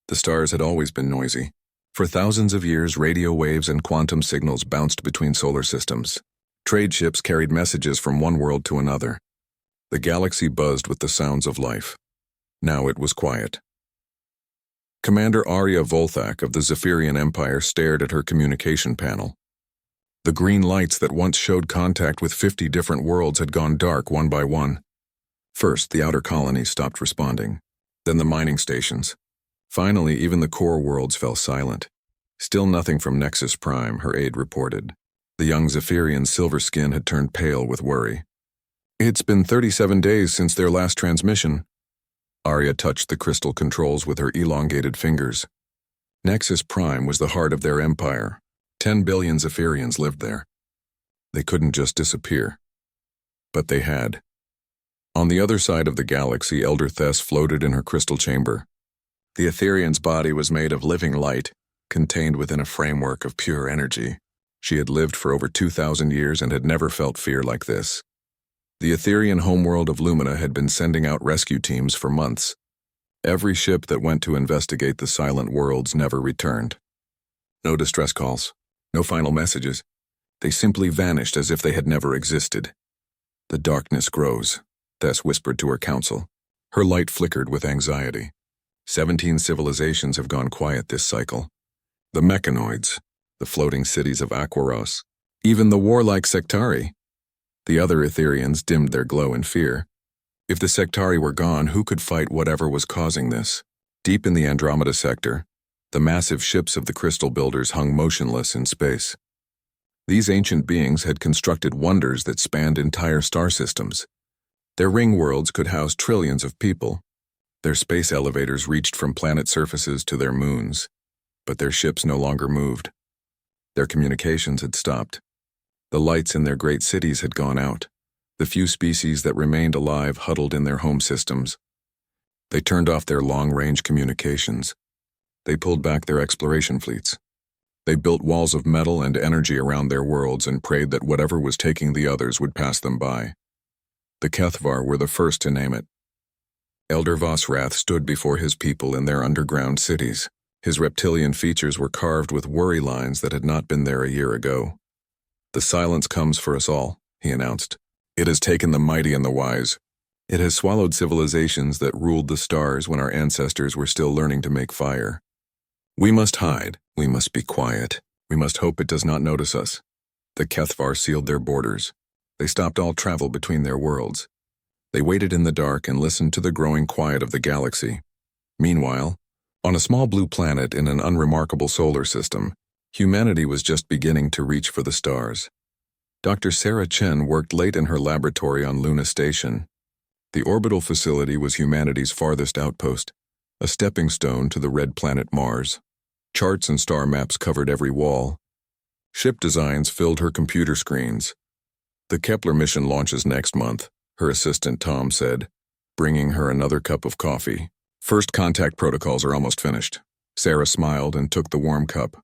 The stars had always been noisy. For thousands of years, radio waves and quantum signals bounced between solar systems. Trade ships carried messages from one world to another. The galaxy buzzed with the sounds of life. Now it was quiet. Commander Arya Volthak of the Zephyrian Empire stared at her communication panel. The green lights that once showed contact with 50 different worlds had gone dark one by one. First, the outer colonies stopped responding. Then the mining stations. Finally, even the core worlds fell silent. Still nothing from Nexus Prime, her aide reported. The young Zephyrian's silver skin had turned pale with worry. It's been 37 days since their last transmission. Arya touched the crystal controls with her elongated fingers. Nexus Prime was the heart of their empire. 10 billion Zephyrians lived there. They couldn't just disappear. But they had. On the other side of the galaxy, Elder Thess floated in her crystal chamber. The Etherian's body was made of living light, contained within a framework of pure energy. She had lived for over 2,000 years and had never felt fear like this. The Etherian homeworld of Lumina had been sending out rescue teams for months. Every ship that went to investigate the silent worlds never returned. No distress calls, no final messages. They simply vanished as if they had never existed. The darkness grows, Thess whispered to her council. Her light flickered with anxiety. 17 civilizations have gone quiet this cycle. The mechanoids, the floating cities of Aquaros, even the warlike Sectari. The other Etherians dimmed their glow in fear. If the Sectari were gone, who could fight whatever was causing this? Deep in the Andromeda sector, the massive ships of the Crystal Builders hung motionless in space. These ancient beings had constructed wonders that spanned entire star systems. Their ring worlds could house trillions of people. Their space elevators reached from planet surfaces to their moons, but their ships no longer moved. Their communications had stopped. The lights in their great cities had gone out. The few species that remained alive huddled in their home systems. They turned off their long-range communications. They pulled back their exploration fleets. They built walls of metal and energy around their worlds and prayed that whatever was taking the others would pass them by. The Kethvar were the first to name it. Elder Vosrath stood before his people in their underground cities. His reptilian features were carved with worry lines that had not been there a year ago. The silence comes for us all, he announced. It has taken the mighty and the wise. It has swallowed civilizations that ruled the stars when our ancestors were still learning to make fire. We must hide. We must be quiet. We must hope it does not notice us. The Kethvar sealed their borders. They stopped all travel between their worlds. They waited in the dark and listened to the growing quiet of the galaxy. Meanwhile, on a small blue planet in an unremarkable solar system, humanity was just beginning to reach for the stars. Dr. Sarah Chen worked late in her laboratory on Luna Station. The orbital facility was humanity's farthest outpost, a stepping stone to the red planet Mars. Charts and star maps covered every wall. Ship designs filled her computer screens. The Kepler mission launches next month, her assistant Tom said, bringing her another cup of coffee. First contact protocols are almost finished. Sarah smiled and took the warm cup.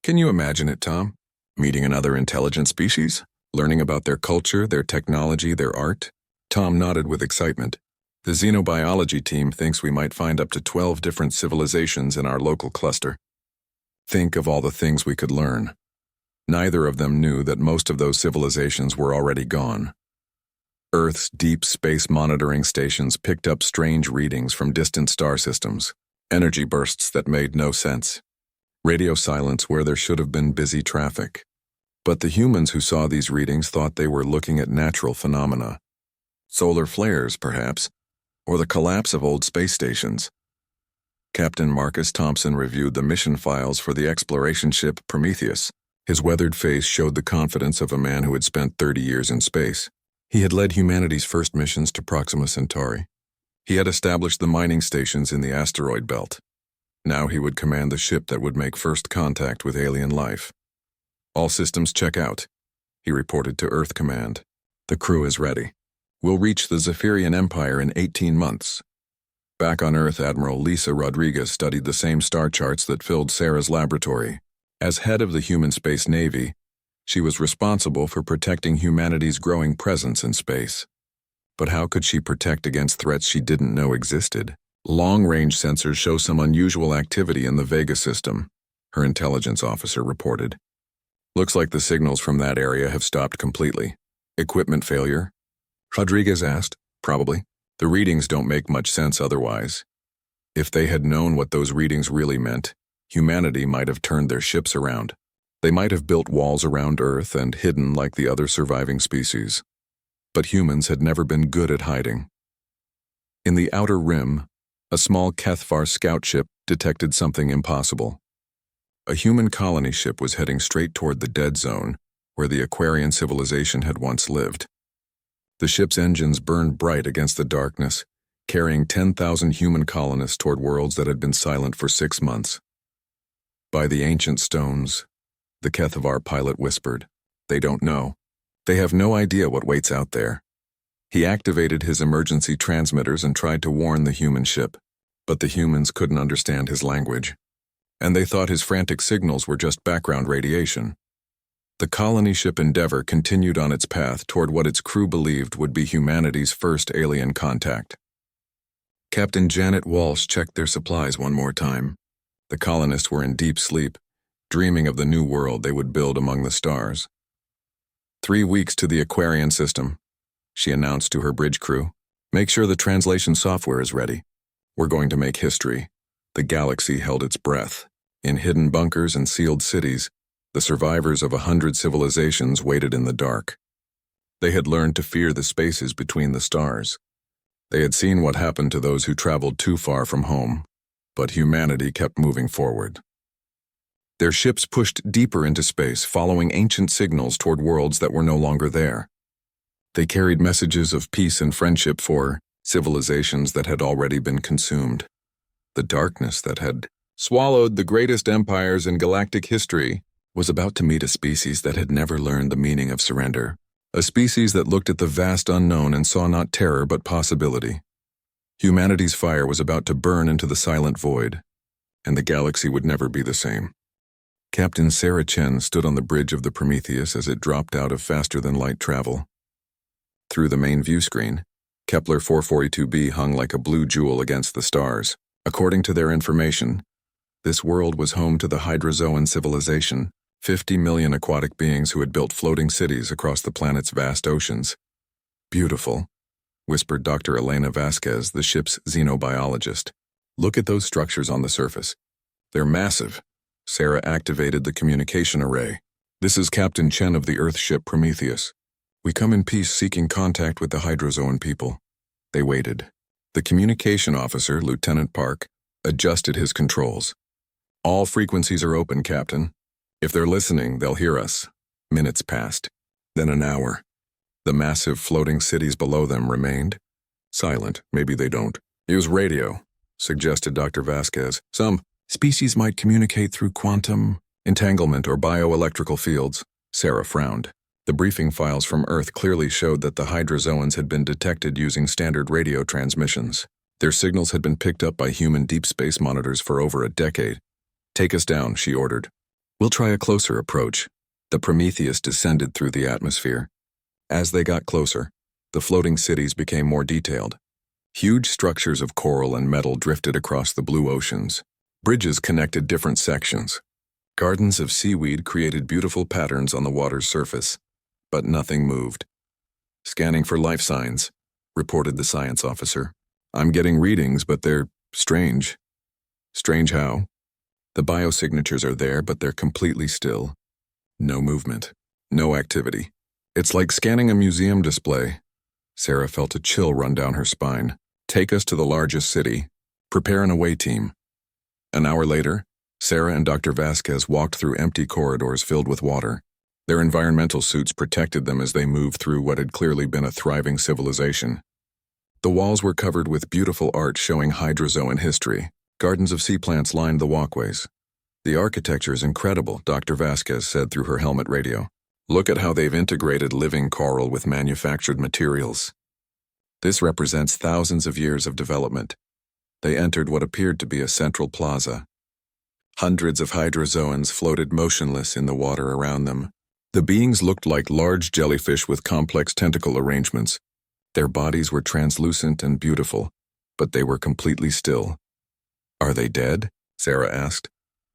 Can you imagine it, Tom? Meeting another intelligent species? Learning about their culture, their technology, their art? Tom nodded with excitement. The xenobiology team thinks we might find up to 12 different civilizations in our local cluster. Think of all the things we could learn. Neither of them knew that most of those civilizations were already gone. Earth's deep space monitoring stations picked up strange readings from distant star systems, energy bursts that made no sense. Radio silence where there should have been busy traffic. But the humans who saw these readings thought they were looking at natural phenomena. Solar flares, perhaps, or the collapse of old space stations. Captain Marcus Thompson reviewed the mission files for the exploration ship Prometheus. His weathered face showed the confidence of a man who had spent 30 years in space. He had led humanity's first missions to Proxima Centauri. He had established the mining stations in the asteroid belt. Now he would command the ship that would make first contact with alien life. All systems check out, he reported to Earth Command. The crew is ready. We'll reach the Zephyrian Empire in 18 months. Back on Earth, Admiral Lisa Rodriguez studied the same star charts that filled Sarah's laboratory. As head of the Human Space Navy, she was responsible for protecting humanity's growing presence in space. But how could she protect against threats she didn't know existed? Long-range sensors show some unusual activity in the Vega system, her intelligence officer reported. Looks like the signals from that area have stopped completely. Equipment failure? Rodriguez asked. Probably. The readings don't make much sense otherwise. If they had known what those readings really meant, humanity might have turned their ships around. They might have built walls around Earth and hidden like the other surviving species. But humans had never been good at hiding. In the outer rim, a small Kethvar scout ship detected something impossible. A human colony ship was heading straight toward the dead zone, where the Aquarian civilization had once lived. The ship's engines burned bright against the darkness, carrying 10,000 human colonists toward worlds that had been silent for 6 months. By the ancient stones, the Kethvar pilot whispered, "They don't know. They have no idea what waits out there." He activated his emergency transmitters and tried to warn the human ship, but the humans couldn't understand his language, and they thought his frantic signals were just background radiation. The colony ship Endeavour continued on its path toward what its crew believed would be humanity's first alien contact. Captain Janet Walsh checked their supplies one more time. The colonists were in deep sleep, dreaming of the new world they would build among the stars. 3 weeks to the Aquarian system, she announced to her bridge crew. Make sure the translation software is ready. We're going to make history. The galaxy held its breath. In hidden bunkers and sealed cities, the survivors of 100 civilizations waited in the dark. They had learned to fear the spaces between the stars. They had seen what happened to those who traveled too far from home, but humanity kept moving forward. Their ships pushed deeper into space, following ancient signals toward worlds that were no longer there. They carried messages of peace and friendship for civilizations that had already been consumed. The darkness that had swallowed the greatest empires in galactic history was about to meet a species that had never learned the meaning of surrender, a species that looked at the vast unknown and saw not terror but possibility. Humanity's fire was about to burn into the silent void, and the galaxy would never be the same. Captain Sarah Chen stood on the bridge of the Prometheus as it dropped out of faster-than-light travel. Through the main view screen, Kepler 442b hung like a blue jewel against the stars. According to their information, this world was home to the Hydrozoan civilization, 50 million aquatic beings who had built floating cities across the planet's vast oceans. "Beautiful," whispered Dr. Elena Vasquez, the ship's xenobiologist. "Look at those structures on the surface. They're massive." Sarah activated the communication array. "This is Captain Chen of the Earth ship Prometheus. We come in peace seeking contact with the Hydrozoan people." They waited. The communication officer, Lieutenant Park, adjusted his controls. "All frequencies are open, Captain. If they're listening, they'll hear us." Minutes passed. Then an hour. The massive floating cities below them remained silent. "Maybe they don't. Use radio," suggested Dr. Vasquez. "Some species might communicate through quantum entanglement or bioelectrical fields." Sarah frowned. The briefing files from Earth clearly showed that the Hydrozoans had been detected using standard radio transmissions. Their signals had been picked up by human deep space monitors for over a decade. "Take us down," she ordered. "We'll try a closer approach." The Prometheus descended through the atmosphere. As they got closer, the floating cities became more detailed. Huge structures of coral and metal drifted across the blue oceans. Bridges connected different sections. Gardens of seaweed created beautiful patterns on the water's surface, but nothing moved. "Scanning for life signs," reported the science officer. "I'm getting readings, but they're strange." "Strange how?" "The biosignatures are there, but they're completely still. No movement. No activity. It's like scanning a museum display." Sarah felt a chill run down her spine. "Take us to the largest city. Prepare an away team." An hour later, Sarah and Dr. Vasquez walked through empty corridors filled with water. Their environmental suits protected them as they moved through what had clearly been a thriving civilization. The walls were covered with beautiful art showing Hydrozoan history. Gardens of sea plants lined the walkways. "The architecture is incredible," Dr. Vasquez said through her helmet radio. "Look at how they've integrated living coral with manufactured materials. This represents thousands of years of development." They entered what appeared to be a central plaza. Hundreds of Hydrozoans floated motionless in the water around them. The beings looked like large jellyfish with complex tentacle arrangements. Their bodies were translucent and beautiful, but they were completely still. "Are they dead?" Sarah asked.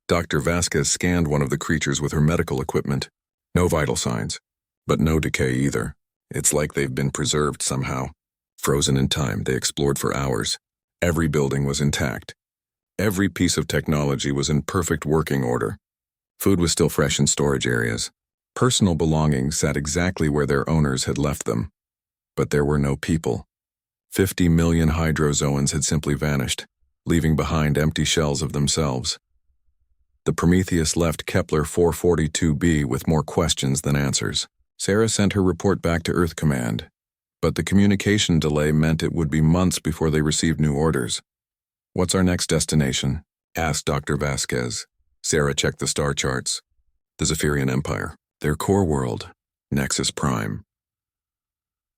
Dr. Vasquez scanned one of the creatures with her medical equipment. No vital signs, but no decay either. It's like they've been preserved somehow. Frozen in time, they explored for hours. Every building was intact. Every piece of technology was in perfect working order. Food was still fresh in storage areas. Personal belongings sat exactly where their owners had left them. But there were no people. 50 million hydrozoans had simply vanished, leaving behind empty shells of themselves. The Prometheus left Kepler 442b with more questions than answers. Sarah sent her report back to Earth Command, but the communication delay meant it would be months before they received new orders. "What's our next destination?" asked Dr. Vasquez. Sarah checked the star charts. The Zephyrian Empire, their core world, Nexus Prime.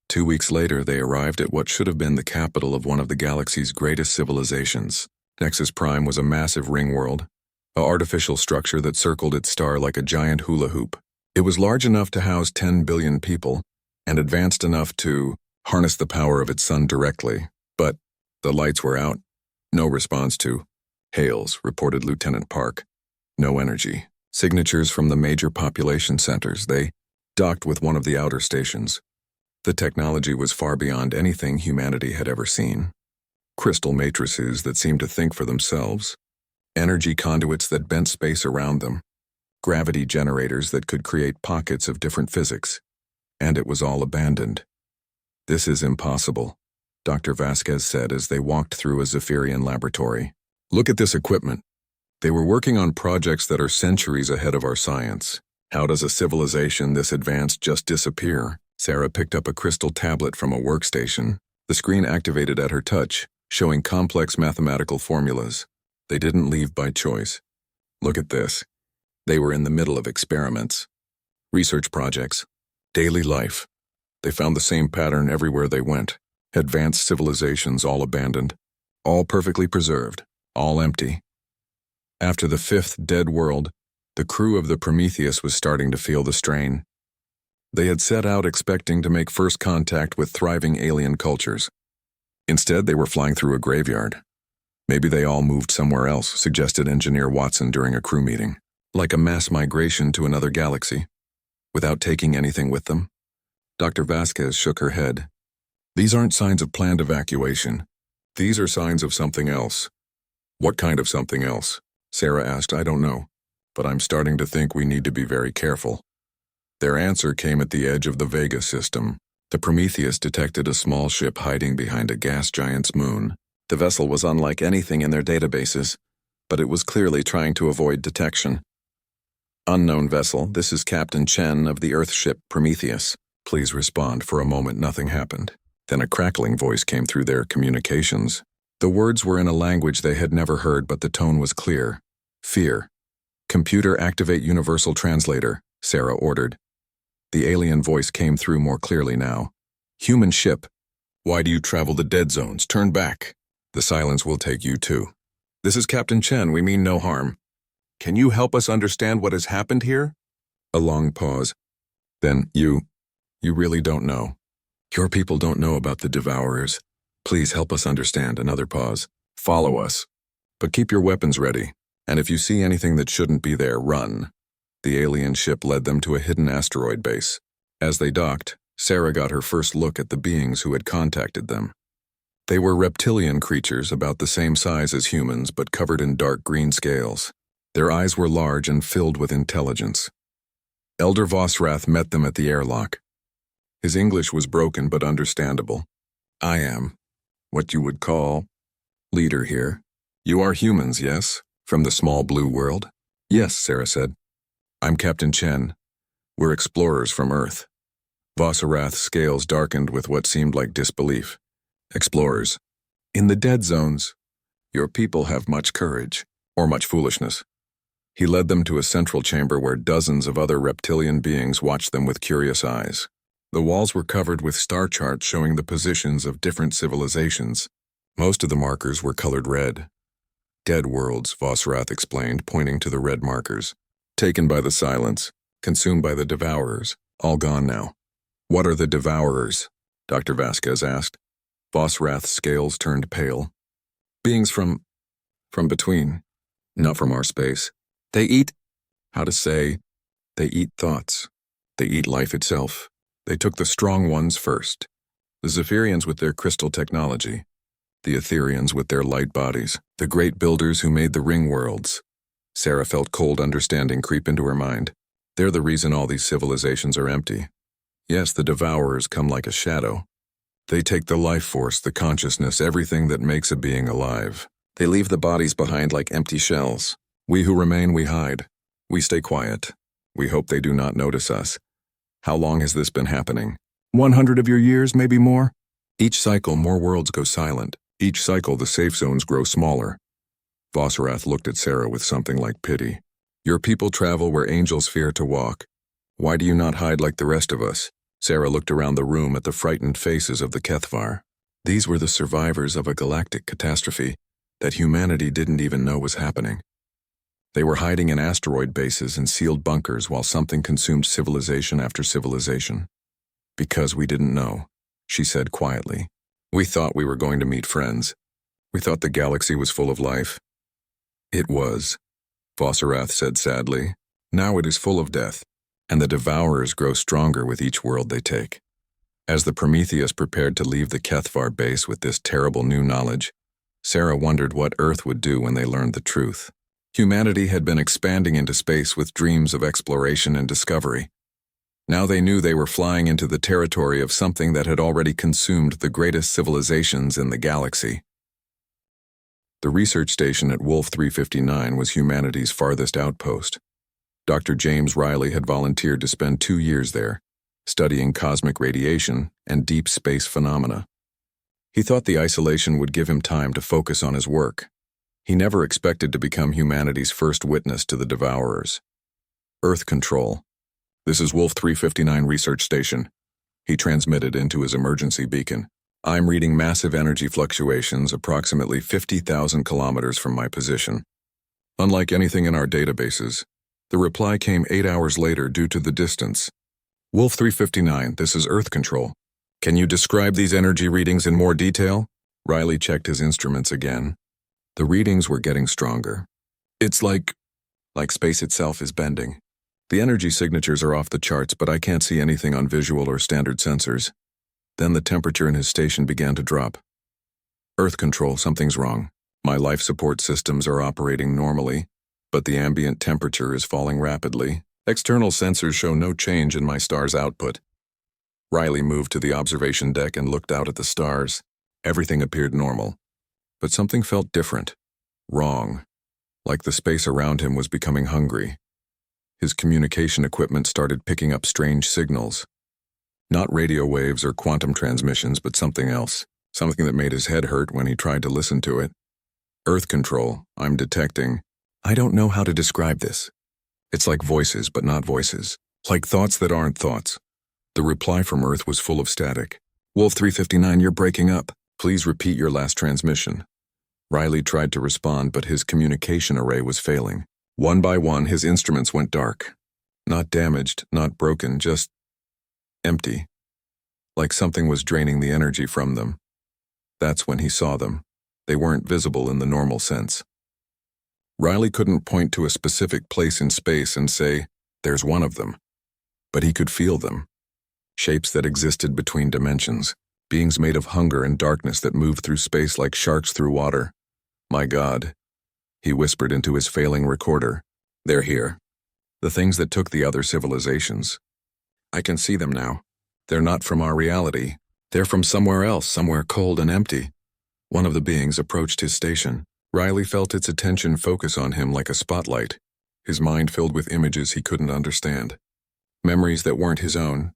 2 weeks later, they arrived at what should have been the capital of one of the galaxy's greatest civilizations. Nexus Prime was a massive ring world, an artificial structure that circled its star like a giant hula hoop. It was large enough to house 10 billion people and advanced enough to harness the power of its sun directly. But the lights were out. No response to hails, reported Lieutenant Park. No energy. Signatures from the major population centers. They docked with one of the outer stations. The technology was far beyond anything humanity had ever seen. Crystal matrices that seemed to think for themselves. Energy conduits that bent space around them. Gravity generators that could create pockets of different physics. And it was all abandoned. "This is impossible," Dr. Vasquez said as they walked through a Zephyrian laboratory. "Look at this equipment. They were working on projects that are centuries ahead of our science. How does a civilization this advanced just disappear?" Sarah picked up a crystal tablet from a workstation. The screen activated at her touch, showing complex mathematical formulas. They didn't leave by choice. "Look at this." They were in the middle of experiments, research projects, daily life. They found the same pattern everywhere they went. Advanced civilizations all abandoned, all perfectly preserved, all empty. After the fifth dead world, the crew of the Prometheus was starting to feel the strain. They had set out expecting to make first contact with thriving alien cultures. Instead, they were flying through a graveyard. "Maybe they all moved somewhere else," suggested Engineer Watson during a crew meeting. "Like a mass migration to another galaxy, without taking anything with them?" Dr. Vasquez shook her head. "These aren't signs of planned evacuation. These are signs of something else." "What kind of something else?" Sarah asked. "I don't know, but I'm starting to think we need to be very careful." Their answer came at the edge of the Vega system. The Prometheus detected a small ship hiding behind a gas giant's moon. The vessel was unlike anything in their databases, but it was clearly trying to avoid detection. "Unknown vessel, this is Captain Chen of the Earth ship Prometheus. Please respond." For a moment, nothing happened. Then a crackling voice came through their communications. The words were in a language they had never heard, but the tone was clear. "Fear. Computer activate universal translator," Sarah ordered. The alien voice came through more clearly now. "Human ship. Why do you travel the dead zones? Turn back. The silence will take you too." "This is Captain Chen. We mean no harm. Can you help us understand what has happened here?" A long pause. Then, You really don't know. Your people don't know about the Devourers. Please help us understand." Another pause. "Follow us. But keep your weapons ready. And if you see anything that shouldn't be there, run." The alien ship led them to a hidden asteroid base. As they docked, Sarah got her first look at the beings who had contacted them. They were reptilian creatures about the same size as humans but covered in dark green scales. Their eyes were large and filled with intelligence. Elder Vosrath met them at the airlock. His English was broken but understandable. "I am what you would call leader here. You are humans, yes? From the small blue world?" "Yes," Sarah said. "I'm Captain Chen. We're explorers from Earth." Vosrath's scales darkened with what seemed like disbelief. "Explorers. In the dead zones. Your people have much courage, or much foolishness." He led them to a central chamber where dozens of other reptilian beings watched them with curious eyes. The walls were covered with star charts showing the positions of different civilizations. Most of the markers were colored red. "Dead worlds," Vosrath explained, pointing to the red markers. "Taken by the silence, consumed by the Devourers, all gone now." "What are the Devourers?" Dr. Vasquez asked. Vosrath's scales turned pale. Beings from between, not from our space. They eat, how to say, they eat thoughts. They eat life itself. They took the strong ones first. The Zephyrians with their crystal technology. The Etherians with their light bodies. The great builders who made the ring worlds. Sarah felt cold understanding creep into her mind. They're the reason all these civilizations are empty. Yes, the Devourers come like a shadow. They take the life force, the consciousness, everything that makes a being alive. They leave the bodies behind like empty shells. We who remain, we hide. We stay quiet. We hope they do not notice us. How long has this been happening? 100 of your years, maybe more? Each cycle, more worlds go silent. Each cycle, the safe zones grow smaller. Vossarath looked at Sarah with something like pity. Your people travel where angels fear to walk. Why do you not hide like the rest of us? Sarah looked around the room at the frightened faces of the Kethvar. These were the survivors of a galactic catastrophe that humanity didn't even know was happening. They were hiding in asteroid bases and sealed bunkers while something consumed civilization after civilization. Because we didn't know, she said quietly. We thought we were going to meet friends. We thought the galaxy was full of life. It was, Vossarath said sadly. Now it is full of death, and the Devourers grow stronger with each world they take. As the Prometheus prepared to leave the Kethvar base with this terrible new knowledge, Sarah wondered what Earth would do when they learned the truth. Humanity had been expanding into space with dreams of exploration and discovery. Now they knew they were flying into the territory of something that had already consumed the greatest civilizations in the galaxy. The research station at Wolf 359 was humanity's farthest outpost. Dr. James Riley had volunteered to spend 2 years there, studying cosmic radiation and deep space phenomena. He thought the isolation would give him time to focus on his work. He never expected to become humanity's first witness to the Devourers. Earth Control. This is Wolf 359 Research Station. He transmitted into his emergency beacon. I'm reading massive energy fluctuations approximately 50,000 kilometers from my position. Unlike anything in our databases, the reply came 8 hours later due to the distance. Wolf 359, this is Earth Control. Can you describe these energy readings in more detail? Riley checked his instruments again. The readings were getting stronger. It's like space itself is bending. The energy signatures are off the charts, but I can't see anything on visual or standard sensors. Then the temperature in his station began to drop. Earth Control, something's wrong. My life support systems are operating normally, but the ambient temperature is falling rapidly. External sensors show no change in my star's output. Riley moved to the observation deck and looked out at the stars. Everything appeared normal, but something felt different, wrong, like the space around him was becoming hungry. His communication equipment started picking up strange signals. Not radio waves or quantum transmissions, but something else, something that made his head hurt when he tried to listen to it. Earth Control, I'm detecting. I don't know how to describe this. It's like voices, but not voices. Like thoughts that aren't thoughts. The reply from Earth was full of static. Wolf 359, you're breaking up. Please repeat your last transmission. Riley tried to respond, but his communication array was failing. One by one, his instruments went dark. Not damaged, not broken, just empty. Like something was draining the energy from them. That's when he saw them. They weren't visible in the normal sense. Riley couldn't point to a specific place in space and say, there's one of them. But he could feel them. Shapes that existed between dimensions. Beings made of hunger and darkness that moved through space like sharks through water. My God, he whispered into his failing recorder. They're here. The things that took the other civilizations. I can see them now. They're not from our reality. They're from somewhere else, somewhere cold and empty. One of the beings approached his station. Riley felt its attention focus on him like a spotlight, his mind filled with images he couldn't understand. Memories that weren't his own.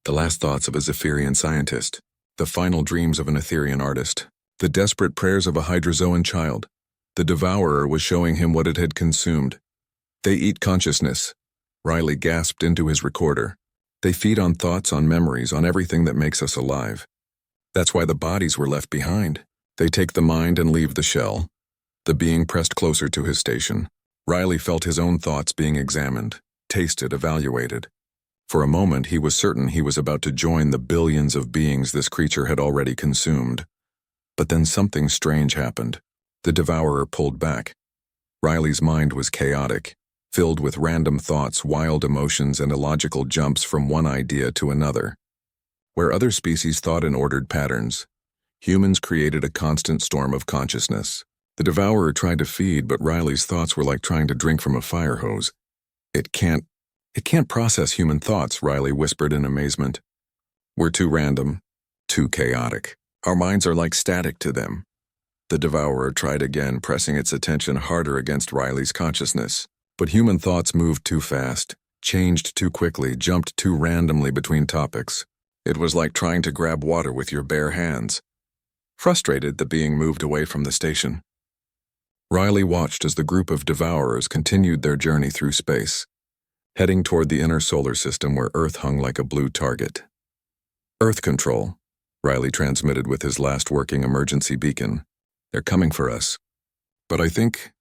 The last thoughts of a Zephyrian scientist. The final dreams of an Etherian artist. The desperate prayers of a Hydrazoan child. The Devourer was showing him what it had consumed. They eat consciousness. Riley gasped into his recorder. They feed on thoughts, on memories, on everything that makes us alive. That's why the bodies were left behind. They take the mind and leave the shell. The being pressed closer to his station. Riley felt his own thoughts being examined, tasted, evaluated. For a moment, he was certain he was about to join the billions of beings this creature had already consumed. But then something strange happened. The devourer pulled back. Riley's mind was chaotic, filled with random thoughts, wild emotions, and illogical jumps from one idea to another. Where other species thought in ordered patterns, humans created a constant storm of consciousness. The devourer tried to feed, but Riley's thoughts were like trying to drink from a fire hose. It can't process human thoughts, Riley whispered in amazement. We're too random, too chaotic. Our minds are like static to them. The devourer tried again, pressing its attention harder against Riley's consciousness. But human thoughts moved too fast, changed too quickly, jumped too randomly between topics. It was like trying to grab water with your bare hands. Frustrated, the being moved away from the station. Riley watched as the group of devourers continued their journey through space, heading toward the inner solar system where Earth hung like a blue target. Earth control, Riley transmitted with his last working emergency beacon. They're coming for us. But I think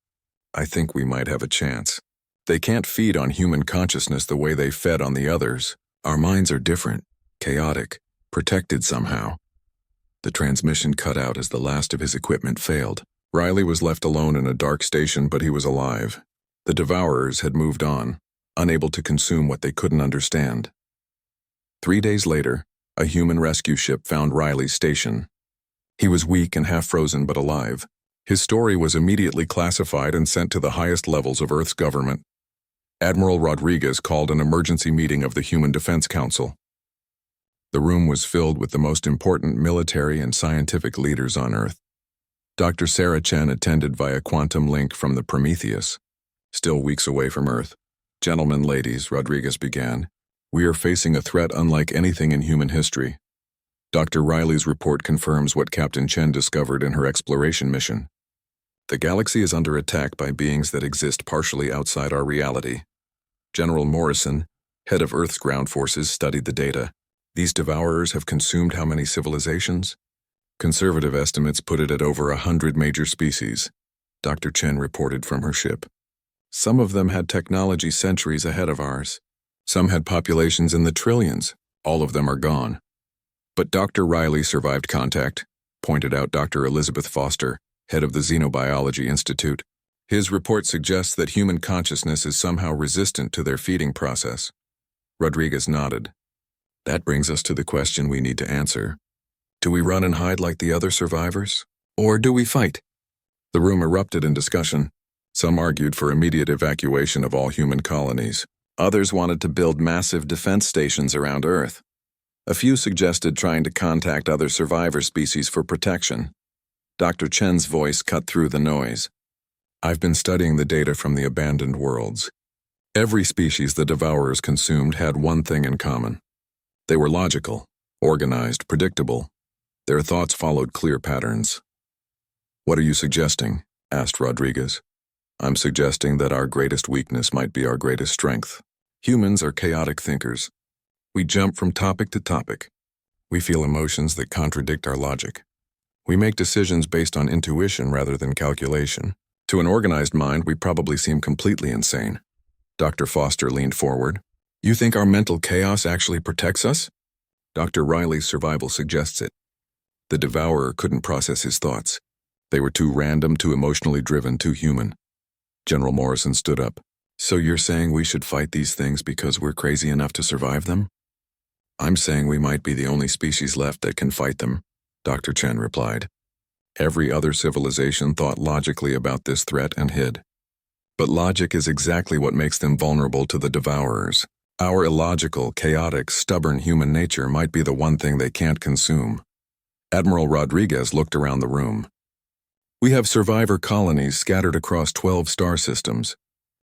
we might have a chance. They can't feed on human consciousness the way they fed on the others. Our minds are different, chaotic, protected somehow. The transmission cut out as the last of his equipment failed. Riley was left alone in a dark station, but he was alive. The devourers had moved on, unable to consume what they couldn't understand. 3 days later, a human rescue ship found Riley's station. He was weak and half-frozen but alive. His story was immediately classified and sent to the highest levels of Earth's government. Admiral Rodriguez called an emergency meeting of the Human Defense Council. The room was filled with the most important military and scientific leaders on Earth. Dr. Sarah Chen attended via quantum link from the Prometheus, still weeks away from Earth. Gentlemen, ladies, Rodriguez began, we are facing a threat unlike anything in human history. Dr. Riley's report confirms what Captain Chen discovered in her exploration mission. The galaxy is under attack by beings that exist partially outside our reality. General Morrison, head of Earth's ground forces, studied the data. These devourers have consumed how many civilizations? Conservative estimates put it at over 100 major species, Dr. Chen reported from her ship. Some of them had technology centuries ahead of ours. Some had populations in the trillions. All of them are gone. But Dr. Riley survived contact, pointed out Dr. Elizabeth Foster, head of the Xenobiology Institute. His report suggests that human consciousness is somehow resistant to their feeding process. Rodriguez nodded. That brings us to the question we need to answer. Do we run and hide like the other survivors? Or do we fight? The room erupted in discussion. Some argued for immediate evacuation of all human colonies. Others wanted to build massive defense stations around Earth. A few suggested trying to contact other survivor species for protection. Dr. Chen's voice cut through the noise. I've been studying the data from the abandoned worlds. Every species the devourers consumed had one thing in common. They were logical, organized, predictable. Their thoughts followed clear patterns. What are you suggesting? Asked Rodriguez. I'm suggesting that our greatest weakness might be our greatest strength. Humans are chaotic thinkers. We jump from topic to topic. We feel emotions that contradict our logic. We make decisions based on intuition rather than calculation. To an organized mind, we probably seem completely insane. Dr. Foster leaned forward. You think our mental chaos actually protects us? Dr. Riley's survival suggests it. The devourer couldn't process his thoughts. They were too random, too emotionally driven, too human. General Morrison stood up. So you're saying we should fight these things because we're crazy enough to survive them? I'm saying we might be the only species left that can fight them, Dr. Chen replied. Every other civilization thought logically about this threat and hid. But logic is exactly what makes them vulnerable to the devourers. Our illogical, chaotic, stubborn human nature might be the one thing they can't consume. Admiral Rodriguez looked around the room. We have survivor colonies scattered across 12 star systems.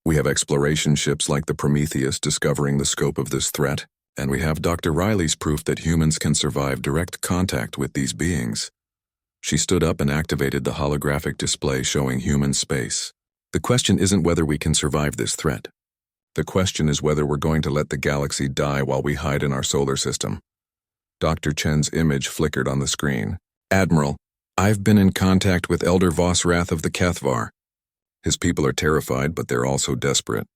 We have exploration ships like the Prometheus discovering the scope of this threat. And we have Dr. Riley's proof that humans can survive direct contact with these beings. She stood up and activated the holographic display showing human space. The question isn't whether we can survive this threat. The question is whether we're going to let the galaxy die while we hide in our solar system. Dr. Chen's image flickered on the screen. Admiral, I've been in contact with Elder Vosrath of the Kethvar. His people are terrified, but they're also desperate.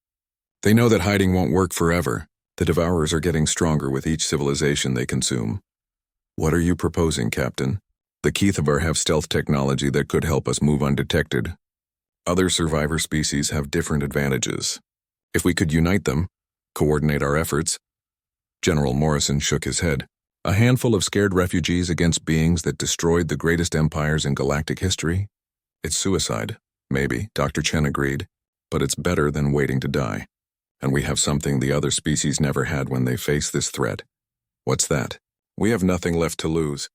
They know that hiding won't work forever. The devourers are getting stronger with each civilization they consume. What are you proposing, Captain? The Kethavar have stealth technology that could help us move undetected. Other survivor species have different advantages. If we could unite them, coordinate our efforts. General Morrison shook his head. A handful of scared refugees against beings that destroyed the greatest empires in galactic history? It's suicide, maybe, Dr. Chen agreed, but it's better than waiting to die. And we have something the other species never had when they face this threat. What's that? We have nothing left to lose.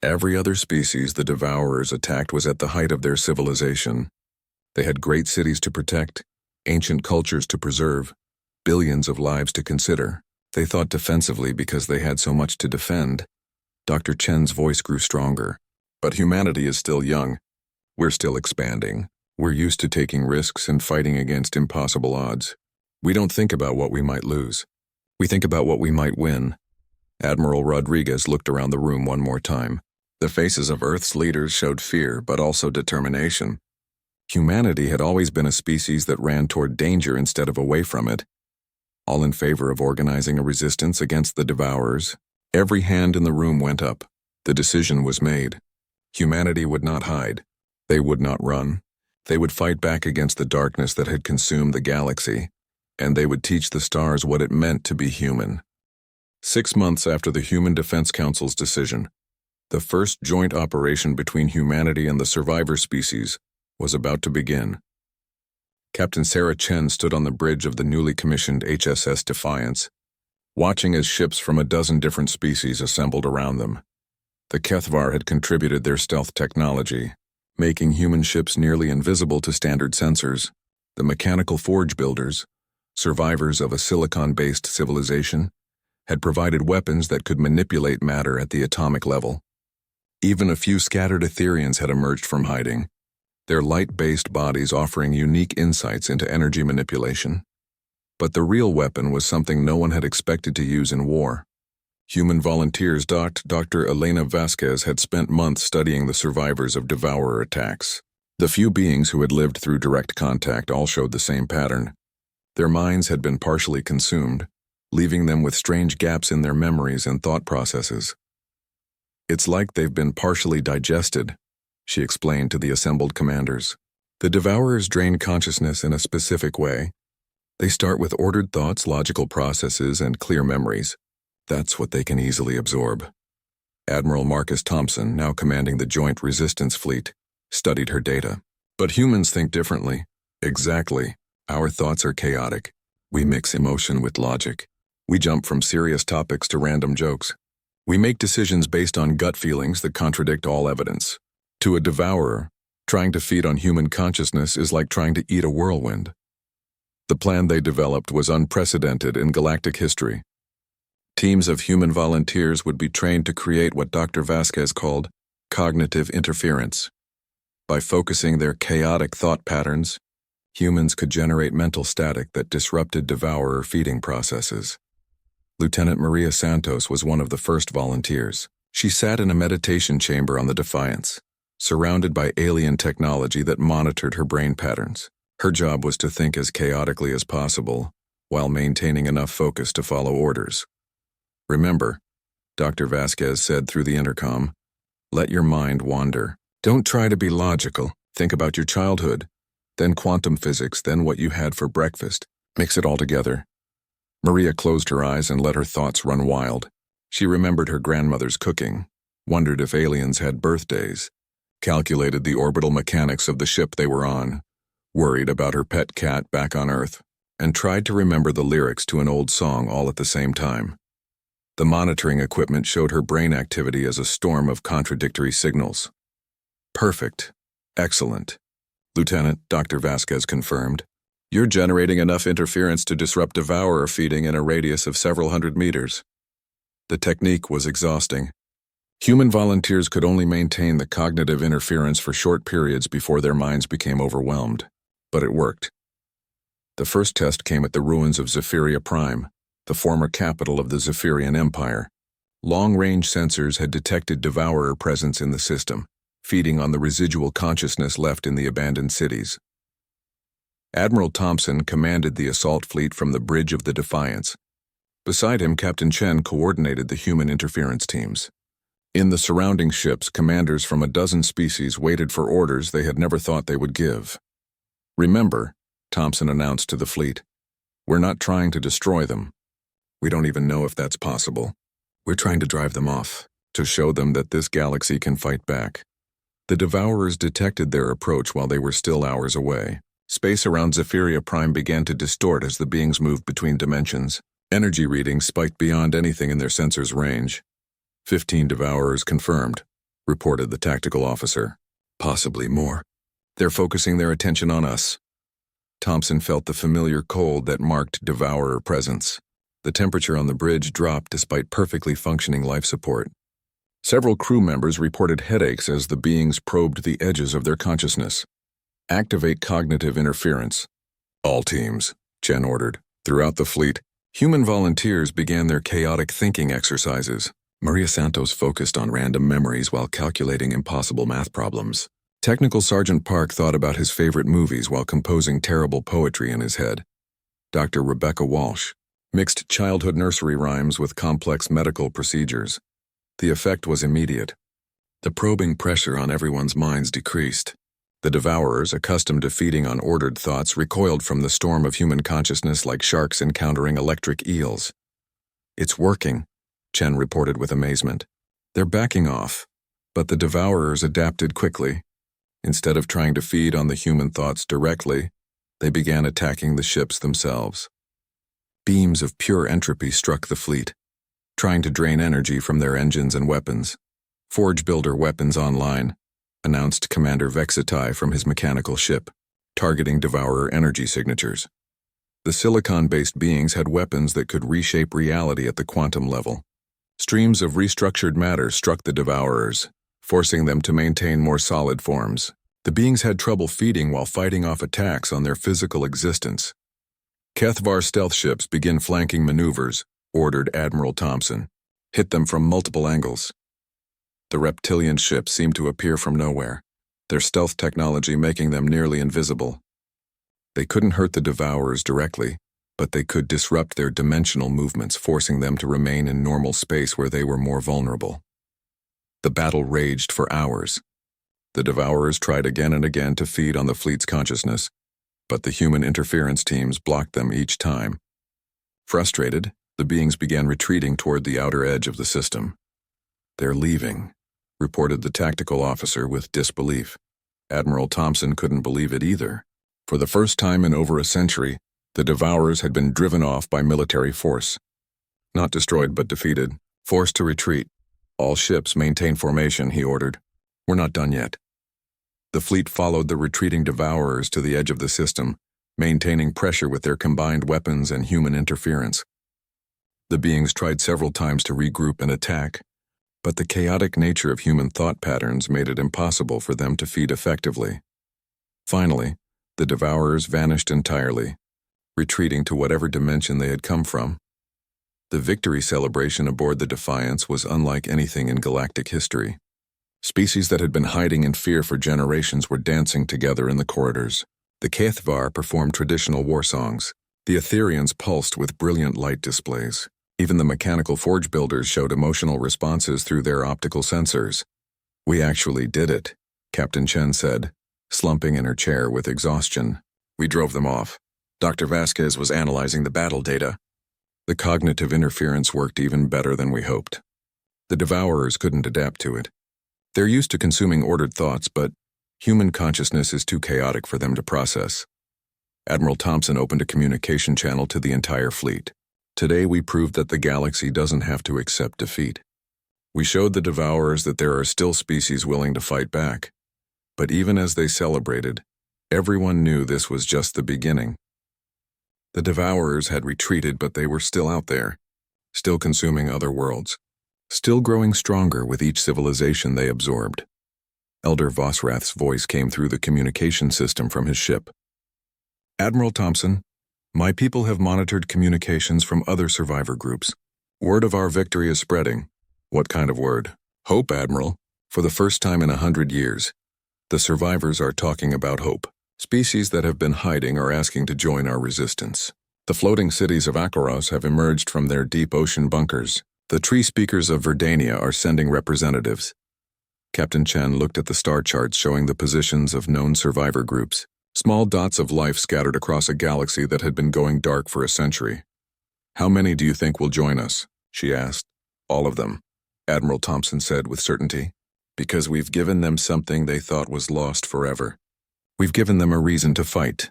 Every other species the Devourers attacked was at the height of their civilization. They had great cities to protect, ancient cultures to preserve, billions of lives to consider. They thought defensively because they had so much to defend. Dr. Chen's voice grew stronger. But humanity is still young. We're still expanding. We're used to taking risks and fighting against impossible odds. We don't think about what we might lose. We think about what we might win. Admiral Rodriguez looked around the room one more time. The faces of Earth's leaders showed fear, but also determination. Humanity had always been a species that ran toward danger instead of away from it. All in favor of organizing a resistance against the Devourers. Every hand in the room went up. The decision was made. Humanity would not hide. They would not run. They would fight back against the darkness that had consumed the galaxy, and they would teach the stars what it meant to be human. 6 months after the Human Defense Council's decision, the first joint operation between humanity and the survivor species was about to begin. Captain Sarah Chen stood on the bridge of the newly commissioned HSS Defiance, watching as ships from a dozen different species assembled around them. The Kethavar had contributed their stealth technology, making human ships nearly invisible to standard sensors. The mechanical forge builders, survivors of a silicon-based civilization, had provided weapons that could manipulate matter at the atomic level. Even a few scattered Etherians had emerged from hiding, their light-based bodies offering unique insights into energy manipulation. But the real weapon was something no one had expected to use in war. Human volunteers Dr. Elena Vasquez had spent months studying the survivors of Devourer attacks. The few beings who had lived through direct contact all showed the same pattern. Their minds had been partially consumed, leaving them with strange gaps in their memories and thought processes. It's like they've been partially digested, she explained to the assembled commanders. The Devourers drain consciousness in a specific way. They start with ordered thoughts, logical processes, and clear memories. That's what they can easily absorb. Admiral Marcus Thompson, now commanding the Joint Resistance Fleet, studied her data. But humans think differently. Exactly. Our thoughts are chaotic. We mix emotion with logic. We jump from serious topics to random jokes. We make decisions based on gut feelings that contradict all evidence. To a devourer, trying to feed on human consciousness is like trying to eat a whirlwind. The plan they developed was unprecedented in galactic history. Teams of human volunteers would be trained to create what Dr. Vasquez called cognitive interference. By focusing their chaotic thought patterns, humans could generate mental static that disrupted devourer feeding processes. Lieutenant Maria Santos was one of the first volunteers. She sat in a meditation chamber on the Defiance, surrounded by alien technology that monitored her brain patterns. Her job was to think as chaotically as possible, while maintaining enough focus to follow orders. Remember, Dr. Vasquez said through the intercom, let your mind wander. Don't try to be logical. Think about your childhood, then quantum physics, then what you had for breakfast. Mix it all together. Maria closed her eyes and let her thoughts run wild. She remembered her grandmother's cooking, wondered if aliens had birthdays, calculated the orbital mechanics of the ship they were on, worried about her pet cat back on Earth, and tried to remember the lyrics to an old song all at the same time. The monitoring equipment showed her brain activity as a storm of contradictory signals. Perfect. Excellent. Lieutenant, Dr. Vasquez confirmed. You're generating enough interference to disrupt devourer feeding in a radius of several hundred meters. The technique was exhausting. Human volunteers could only maintain the cognitive interference for short periods before their minds became overwhelmed. But it worked. The first test came at the ruins of Zephyria Prime, the former capital of the Zephyrian Empire. Long-range sensors had detected devourer presence in the system, feeding on the residual consciousness left in the abandoned cities. Admiral Thompson commanded the assault fleet from the bridge of the Defiance. Beside him, Captain Chen coordinated the human interference teams. In the surrounding ships, commanders from a dozen species waited for orders they had never thought they would give. "Remember," Thompson announced to the fleet, "we're not trying to destroy them. We don't even know if that's possible. We're trying to drive them off, to show them that this galaxy can fight back." The Devourers detected their approach while they were still hours away. Space around Zephyria Prime began to distort as the beings moved between dimensions. Energy readings spiked beyond anything in their sensors' range. 15 Devourers confirmed, reported the tactical officer. Possibly more. They're focusing their attention on us. Thompson felt the familiar cold that marked Devourer presence. The temperature on the bridge dropped despite perfectly functioning life support. Several crew members reported headaches as the beings probed the edges of their consciousness. "Activate cognitive interference." "All teams," Chen ordered. Throughout the fleet, human volunteers began their chaotic thinking exercises. Maria Santos focused on random memories while calculating impossible math problems. Technical Sergeant Park thought about his favorite movies while composing terrible poetry in his head. Dr. Rebecca Walsh mixed childhood nursery rhymes with complex medical procedures. The effect was immediate. The probing pressure on everyone's minds decreased. The Devourers, accustomed to feeding on ordered thoughts, recoiled from the storm of human consciousness like sharks encountering electric eels. "It's working," Chen reported with amazement. "They're backing off." But the Devourers adapted quickly. Instead of trying to feed on the human thoughts directly, they began attacking the ships themselves. Beams of pure entropy struck the fleet, trying to drain energy from their engines and weapons. "Forge Builder weapons online," announced Commander Vexitai from his mechanical ship, targeting Devourer energy signatures. The silicon-based beings had weapons that could reshape reality at the quantum level. Streams of restructured matter struck the Devourers, forcing them to maintain more solid forms. The beings had trouble feeding while fighting off attacks on their physical existence. "Kethvar stealth ships begin flanking maneuvers," ordered Admiral Thompson. "Hit them from multiple angles." The reptilian ships seemed to appear from nowhere, their stealth technology making them nearly invisible. They couldn't hurt the Devourers directly, but they could disrupt their dimensional movements, forcing them to remain in normal space where they were more vulnerable. The battle raged for hours. The Devourers tried again and again to feed on the fleet's consciousness, but the human interference teams blocked them each time. Frustrated, the beings began retreating toward the outer edge of the system. "They're leaving," reported the tactical officer with disbelief. Admiral Thompson couldn't believe it either. For the first time in over a century, the Devourers had been driven off by military force. Not destroyed but defeated, forced to retreat. "All ships maintain formation," he ordered. "We're not done yet." The fleet followed the retreating Devourers to the edge of the system, maintaining pressure with their combined weapons and human interference. The beings tried several times to regroup and attack, but the chaotic nature of human thought patterns made it impossible for them to feed effectively. Finally, the Devourers vanished entirely, retreating to whatever dimension they had come from. The victory celebration aboard the Defiance was unlike anything in galactic history. Species that had been hiding in fear for generations were dancing together in the corridors. The Kethvar performed traditional war songs. The Etherians pulsed with brilliant light displays. Even the mechanical forge builders showed emotional responses through their optical sensors. "We actually did it," Captain Chen said, slumping in her chair with exhaustion. "We drove them off." Dr. Vasquez was analyzing the battle data. "The cognitive interference worked even better than we hoped." The Devourers couldn't adapt to it. They're used to consuming ordered thoughts, but human consciousness is too chaotic for them to process. Admiral Thompson opened a communication channel to the entire fleet. "Today we proved that the galaxy doesn't have to accept defeat. We showed the Devourers that there are still species willing to fight back. But even as they celebrated, everyone knew this was just the beginning. The Devourers had retreated, but they were still out there, still consuming other worlds, still growing stronger with each civilization they absorbed." Elder Vosrath's voice came through the communication system from his ship. "Admiral Thompson, my people have monitored communications from other survivor groups. Word of our victory is spreading." "What kind of word?" "Hope, Admiral. For the first time in 100 years. The survivors are talking about hope. Species that have been hiding are asking to join our resistance. The floating cities of Akaros have emerged from their deep ocean bunkers. The tree speakers of Verdania are sending representatives. Captain Chen looked at the star charts showing the positions of known survivor groups, small dots of life scattered across a galaxy that had been going dark for a century. How many do you think will join us? She asked. All of them, Admiral Thompson said with certainty. Because we've given them something they thought was lost forever. We've given them a reason to fight.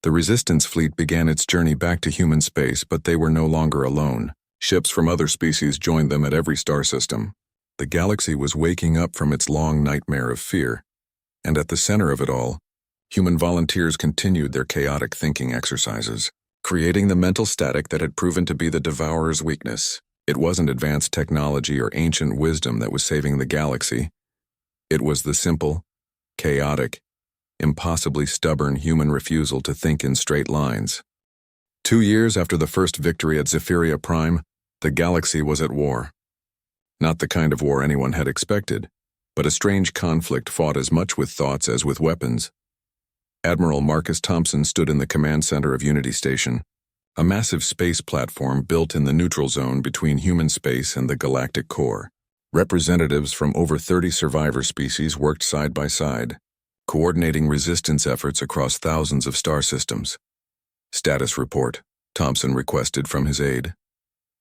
The Resistance fleet began its journey back to human space, but they were no longer alone. Ships from other species joined them at every star system. The galaxy was waking up from its long nightmare of fear. And at the center of it all, human volunteers continued their chaotic thinking exercises, creating the mental static that had proven to be the Devourer's weakness. It wasn't advanced technology or ancient wisdom that was saving the galaxy. It was the simple, chaotic, impossibly stubborn human refusal to think in straight lines. 2 years after the first victory at Zephyria Prime, the galaxy was at war. Not the kind of war anyone had expected, but a strange conflict fought as much with thoughts as with weapons. Admiral Marcus Thompson stood in the command center of Unity Station, a massive space platform built in the neutral zone between human space and the galactic core. Representatives from over 30 survivor species worked side by side, coordinating resistance efforts across thousands of star systems. Status report, Thompson requested from his aide.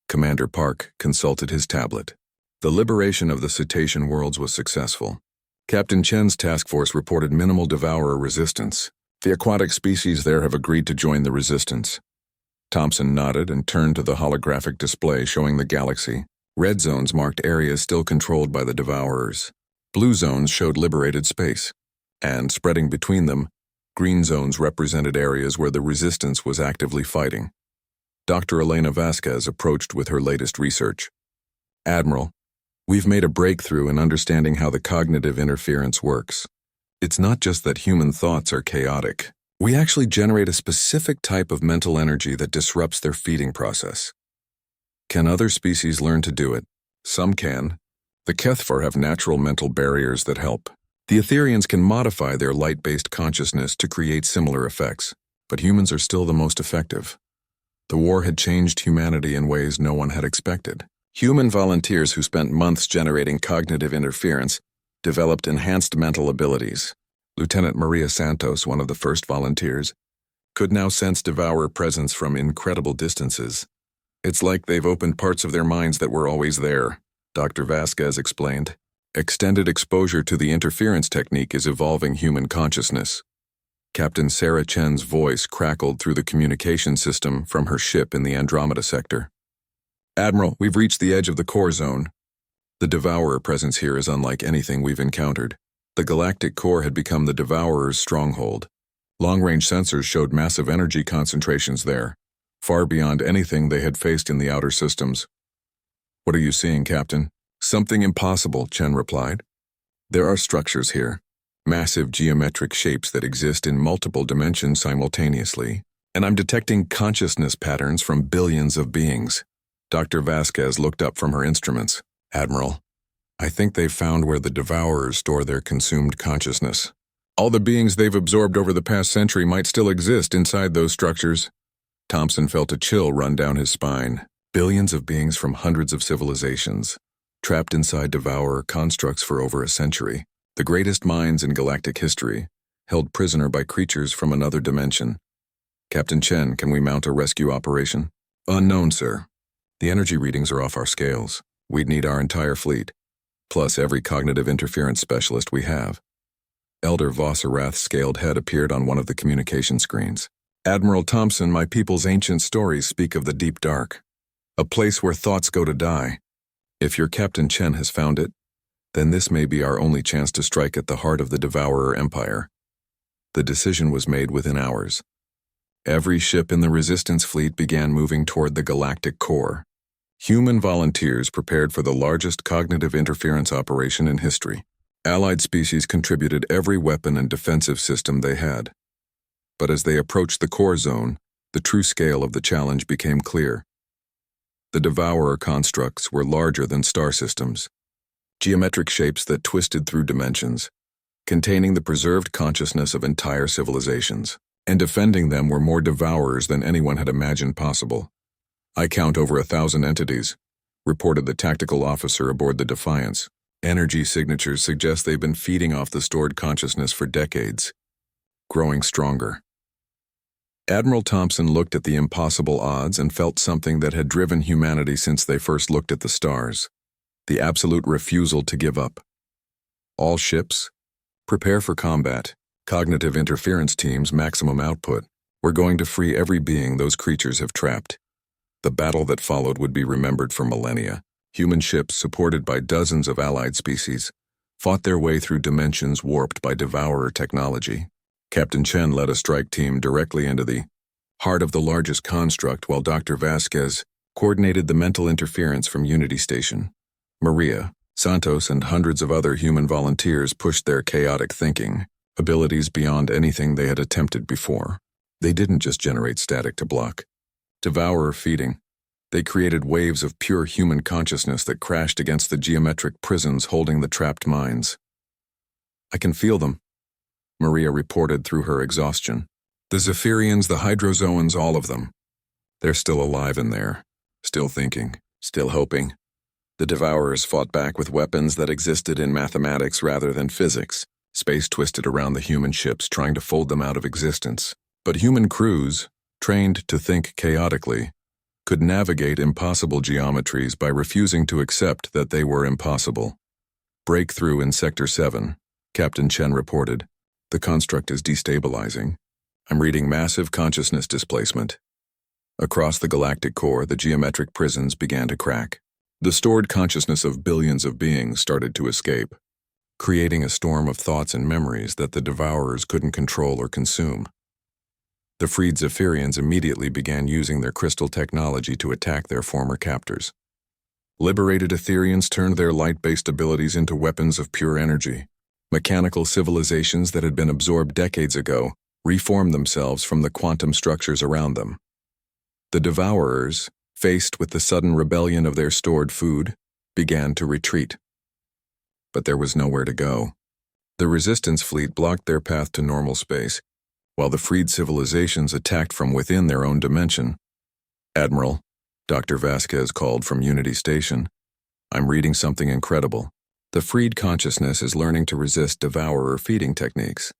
Commander Park consulted his tablet. The liberation of the cetacean worlds was successful. Captain Chen's task force reported minimal devourer resistance. The aquatic species there have agreed to join the resistance. Thompson nodded and turned to the holographic display showing the galaxy. Red zones marked areas still controlled by the devourers. Blue zones showed liberated space. And, spreading between them, green zones represented areas where the resistance was actively fighting. Dr. Elena Vasquez approached with her latest research. Admiral, we've made a breakthrough in understanding how the cognitive interference works. It's not just that human thoughts are chaotic. We actually generate a specific type of mental energy that disrupts their feeding process. Can other species learn to do it? Some can. The Kethvar have natural mental barriers that help. The Etherians can modify their light-based consciousness to create similar effects, but humans are still the most effective. The war had changed humanity in ways no one had expected. Human volunteers who spent months generating cognitive interference developed enhanced mental abilities. Lieutenant Maria Santos, one of the first volunteers, could now sense Devourer presence from incredible distances. It's like they've opened parts of their minds that were always there, Dr. Vasquez explained. Extended exposure to the interference technique is evolving human consciousness. Captain Sarah Chen's voice crackled through the communication system from her ship in the Andromeda sector. Admiral, we've reached the edge of the core zone. The Devourer presence here is unlike anything we've encountered. The galactic core had become the Devourer's stronghold. Long-range sensors showed massive energy concentrations there, far beyond anything they had faced in the outer systems. What are you seeing, Captain? Something impossible, Chen replied. There are structures here, massive geometric shapes that exist in multiple dimensions simultaneously, and I'm detecting consciousness patterns from billions of beings. Dr. Vasquez looked up from her instruments. Admiral, I think they've found where the Devourers store their consumed consciousness. All the beings they've absorbed over the past century might still exist inside those structures. Thompson felt a chill run down his spine. Billions of beings from hundreds of civilizations, trapped inside Devourer constructs for over a century. The greatest minds in galactic history, held prisoner by creatures from another dimension. Captain Chen, can we mount a rescue operation? Unknown, sir. The energy readings are off our scales. We'd need our entire fleet, plus every cognitive interference specialist we have. Elder Vossarath's scaled head appeared on one of the communication screens. Admiral Thompson, my people's ancient stories speak of the deep dark, a place where thoughts go to die. If your Captain Chen has found it, then this may be our only chance to strike at the heart of the Devourer Empire. The decision was made within hours. Every ship in the Resistance fleet began moving toward the galactic core. Human volunteers prepared for the largest cognitive interference operation in history. Allied species contributed every weapon and defensive system they had. But as they approached the core zone, the true scale of the challenge became clear. The Devourer constructs were larger than star systems, geometric shapes that twisted through dimensions, containing the preserved consciousness of entire civilizations, and defending them were more Devourers than anyone had imagined possible. I count over 1,000 entities, reported the tactical officer aboard the Defiance. Energy signatures suggest they've been feeding off the stored consciousness for decades, growing stronger. Admiral Thompson looked at the impossible odds and felt something that had driven humanity since they first looked at the stars: the absolute refusal to give up. All ships, prepare for combat. Cognitive interference teams, maximum output. We're going to free every being those creatures have trapped. The battle that followed would be remembered for millennia. Human ships, supported by dozens of allied species, fought their way through dimensions warped by devourer technology. Captain Chen led a strike team directly into the heart of the largest construct, while Dr. Vasquez coordinated the mental interference from Unity Station. Maria, Santos, and hundreds of other human volunteers pushed their chaotic thinking abilities beyond anything they had attempted before. They didn't just generate static to block devourer feeding. They created waves of pure human consciousness that crashed against the geometric prisons holding the trapped minds. "I can feel them," Maria reported through her exhaustion. "The Zephyrians, the Hydrozoans, all of them. They're still alive in there, still thinking, still hoping." The devourers fought back with weapons that existed in mathematics rather than physics. Space twisted around the human ships, trying to fold them out of existence. But human crews, trained to think chaotically, could navigate impossible geometries by refusing to accept that they were impossible. "Breakthrough in Sector 7, Captain Chen reported. "The construct is destabilizing. I'm reading massive consciousness displacement." Across the galactic core, the geometric prisons began to crack. The stored consciousness of billions of beings started to escape, creating a storm of thoughts and memories that the devourers couldn't control or consume. The freed Zephyrians immediately began using their crystal technology to attack their former captors. Liberated Etherians turned their light-based abilities into weapons of pure energy. Mechanical civilizations that had been absorbed decades ago reformed themselves from the quantum structures around them. The devourers, faced with the sudden rebellion of their stored food, began to retreat. But there was nowhere to go. The resistance fleet blocked their path to normal space, while the freed civilizations attacked from within their own dimension. "Admiral," Dr. Vasquez called from Unity Station, "I'm reading something incredible. The freed consciousness is learning to resist devourer feeding techniques.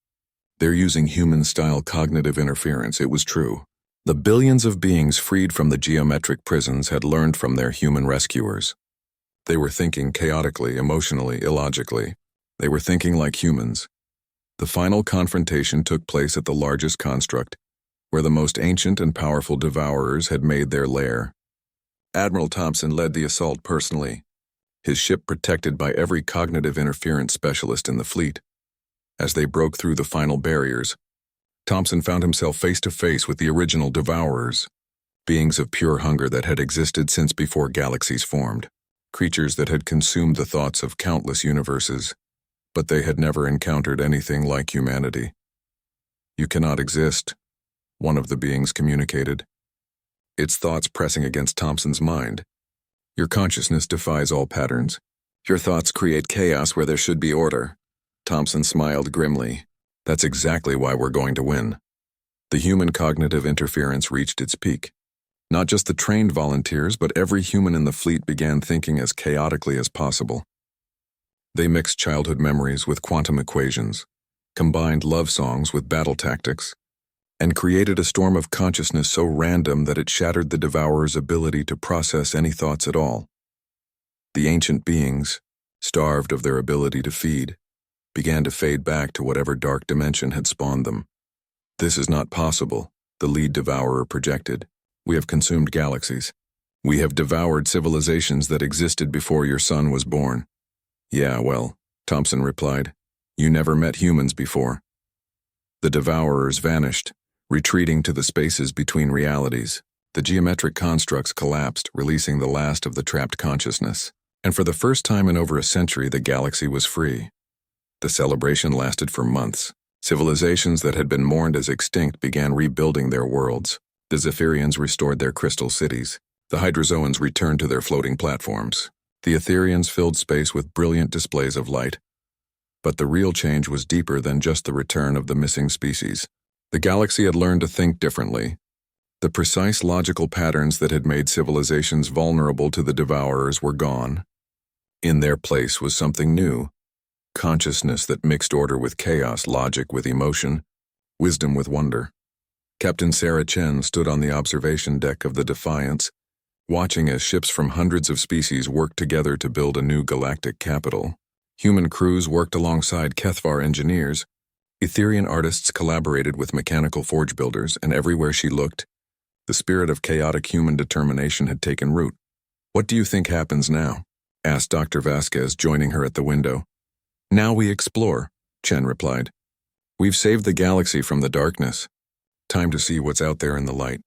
They're using human-style cognitive interference." It was true. The billions of beings freed from the geometric prisons had learned from their human rescuers. They were thinking chaotically, emotionally, illogically. They were thinking like humans. The final confrontation took place at the largest construct, where the most ancient and powerful devourers had made their lair. Admiral Thompson led the assault personally, his ship protected by every cognitive interference specialist in the fleet. As they broke through the final barriers, Thompson found himself face to face with the original devourers, beings of pure hunger that had existed since before galaxies formed, creatures that had consumed the thoughts of countless universes, but they had never encountered anything like humanity. "You cannot exist," one of the beings communicated, its thoughts pressing against Thompson's mind. "Your consciousness defies all patterns. Your thoughts create chaos where there should be order." Thompson smiled grimly. "That's exactly why we're going to win." The human cognitive interference reached its peak. Not just the trained volunteers, but every human in the fleet began thinking as chaotically as possible. They mixed childhood memories with quantum equations, combined love songs with battle tactics, and created a storm of consciousness so random that it shattered the devourer's ability to process any thoughts at all. The ancient beings, starved of their ability to feed, began to fade back to whatever dark dimension had spawned them. "This is not possible," the lead devourer projected. "We have consumed galaxies. We have devoured civilizations that existed before your son was born." "Yeah, well," Thompson replied, "you never met humans before." The devourers vanished, retreating to the spaces between realities. The geometric constructs collapsed, releasing the last of the trapped consciousness. And for the first time in over a century, the galaxy was free. The celebration lasted for months. Civilizations that had been mourned as extinct began rebuilding their worlds. The Zephyrians restored their crystal cities. The Hydrozoans returned to their floating platforms. The Etherians filled space with brilliant displays of light. But the real change was deeper than just the return of the missing species. The galaxy had learned to think differently. The precise logical patterns that had made civilizations vulnerable to the devourers were gone. In their place was something new, consciousness that mixed order with chaos, logic with emotion, wisdom with wonder. Captain Sarah Chen stood on the observation deck of the Defiance, watching as ships from hundreds of species worked together to build a new galactic capital. Human crews worked alongside Kethvar engineers, Etherian artists collaborated with mechanical forge builders, and everywhere she looked, the spirit of chaotic human determination had taken root. "What do you think happens now?" asked Dr. Vasquez, joining her at the window. "Now we explore," Chen replied. "We've saved the galaxy from the darkness. Time to see what's out there in the light."